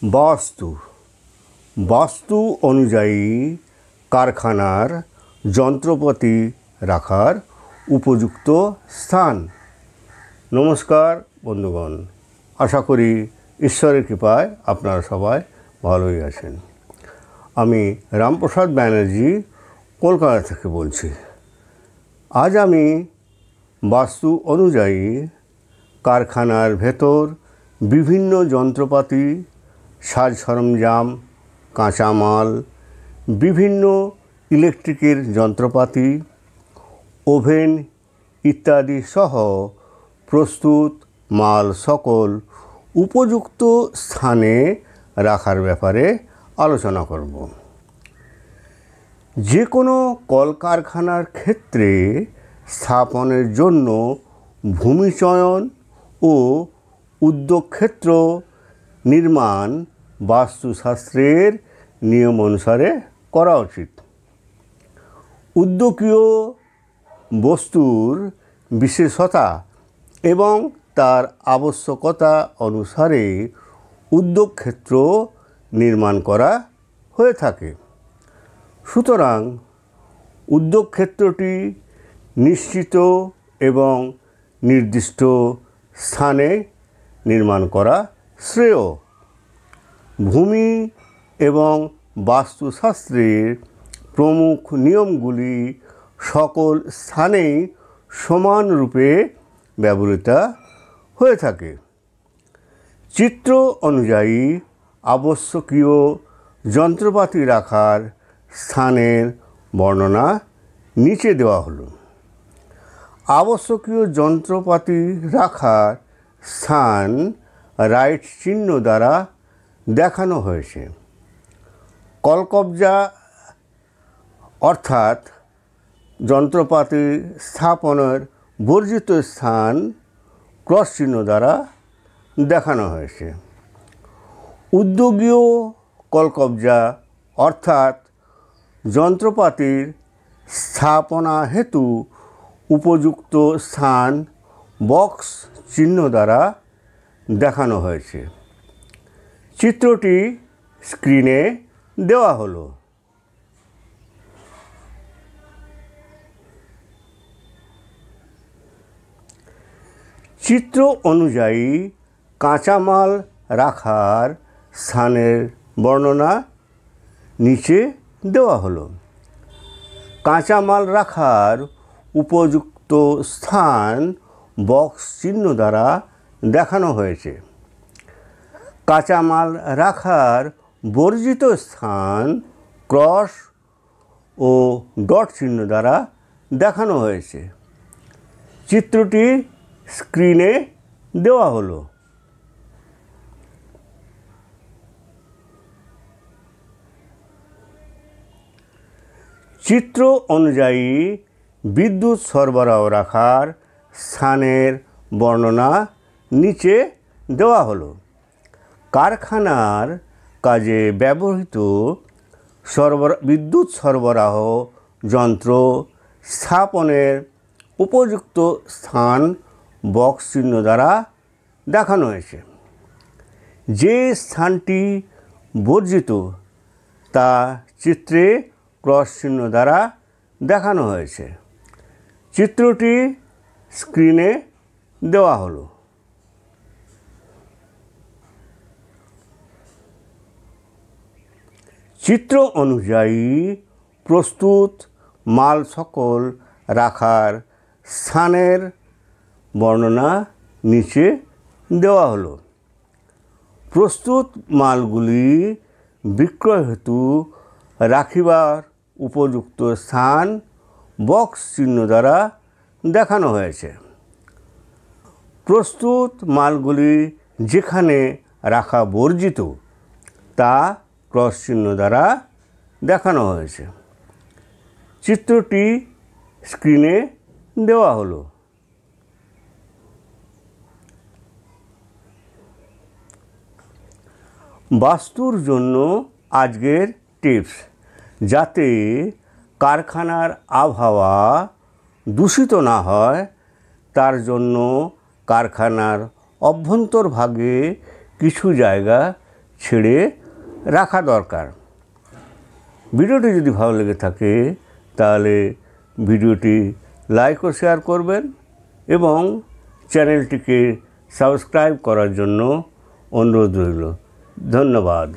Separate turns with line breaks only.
বাস্তু বাস্তু অনুযায়ী কারখানার যন্ত্রপাতি রাখার উপযুক্ত স্থান। নমস্কার বন্ধুগণ, আশা করি ঈশ্বরের কৃপায় আপনারা সবাই ভালোই আছেন। আমি রামপ্রসাদ ব্যানার্জি কলকাতা থেকে বলছি। আজ আমি বাস্তু অনুযায়ী কারখানার ভেতর বিভিন্ন যন্ত্রপাতি, সাজ সরঞ্জাম, কাঁচামাল, বিভিন্ন ইলেকট্রিকের যন্ত্রপাতি, ওভেন ইত্যাদি সহ প্রস্তুত মাল সকল উপযুক্ত স্থানে রাখার ব্যাপারে আলোচনা করব। যে কোনো কলকারখানার ক্ষেত্রে স্থাপনের জন্য ভূমিচয়ন ও উদ্যোগক্ষেত্র নির্মাণ বাস্তুশাস্ত্রের নিয়ম অনুসারে করা উচিত। উদ্যোগীয় বস্তুর বিশেষতা এবং তার আবশ্যকতা অনুসারে উদ্যোগক্ষেত্র নির্মাণ করা হয়ে থাকে। সুতরাং উদ্যোগক্ষেত্রটি নিশ্চিত এবং নির্দিষ্ট স্থানে নির্মাণ করা শ্রেয়। ভূমি এবং বাস্তুশাস্ত্রের প্রমুখ নিয়মগুলি সকল স্থানেই সমানরূপে ব্যবহৃত হয়ে থাকে। চিত্র অনুযায়ী আবশ্যকীয় যন্ত্রপাতি রাখার স্থানের বর্ণনা নিচে দেওয়া হলো। আবশ্যকীয় যন্ত্রপাতি রাখার স্থান রাইট চিহ্ন দ্বারা দেখানো হয়েছে। কলকবজা অর্থাৎ যন্ত্রপাতি স্থাপনের বর্জিত স্থান ক্রস চিহ্ন দ্বারা দেখানো হয়েছে। উদ্যোগীয় কলকবজা অর্থাৎ যন্ত্রপাতির স্থাপনা হেতু উপযুক্ত স্থান বক্স চিহ্ন দ্বারা দেখানো হয়েছে। চিত্রটি স্ক্রিনে দেওয়া হলো। চিত্র অনুযায়ী কাঁচামাল রাখার স্থানের বর্ণনা নিচে দেওয়া হলো। কাঁচামাল রাখার উপযুক্ত স্থান বক্স চিহ্ন দ্বারা দেখানো হয়েছে। কাঁচামাল রাখার বর্জিত স্থান ক্রস ও ডট চিহ্ন দ্বারা দেখানো হয়েছে। চিত্রটি স্ক্রিনে দেওয়া হলো। চিত্র অনুযায়ী বিদ্যুৎ সরবরাহ রাখার স্থানের বর্ণনা নিচে দেওয়া হলো। কারখানার কাজে ব্যবহৃত বিদ্যুৎ সরবরাহ যন্ত্র স্থাপনের উপযুক্ত স্থান বক্স চিহ্ন দ্বারা দেখানো হয়েছে। যে স্থানটি বর্জিত তা চিত্রে ক্রস চিহ্ন দ্বারা দেখানো হয়েছে। চিত্রটি স্ক্রিনে দেওয়া হলো। চিত্র অনুযায়ী প্রস্তুত মাল সকল রাখার স্থানের বর্ণনা নিচে দেওয়া হলো। প্রস্তুত মালগুলি বিক্রয় হেতু রাখিবার উপযুক্ত স্থান বক্স চিহ্ন দ্বারা দেখানো হয়েছে। প্রস্তুত মালগুলি যেখানে রাখা বর্জিত তা ক্রস চিহ্ন দ্বারা দেখানো হয়েছে। চিত্রটি স্ক্রিনে দেওয়া হলো। বাস্তুর জন্য আজকের টিপস। যাতে কারখানার আবহাওয়া দূষিত না হয় তার জন্য কারখানার অভ্যন্তরভাগে কিছু জায়গা ছেড়ে রাখা দরকার। ভিডিওটি যদি ভালো লেগে থাকে তাহলে ভিডিওটি লাইক ও শেয়ার করবেন এবং চ্যানেলটিকে সাবস্ক্রাইব করার জন্য অনুরোধ রইল। ধন্যবাদ।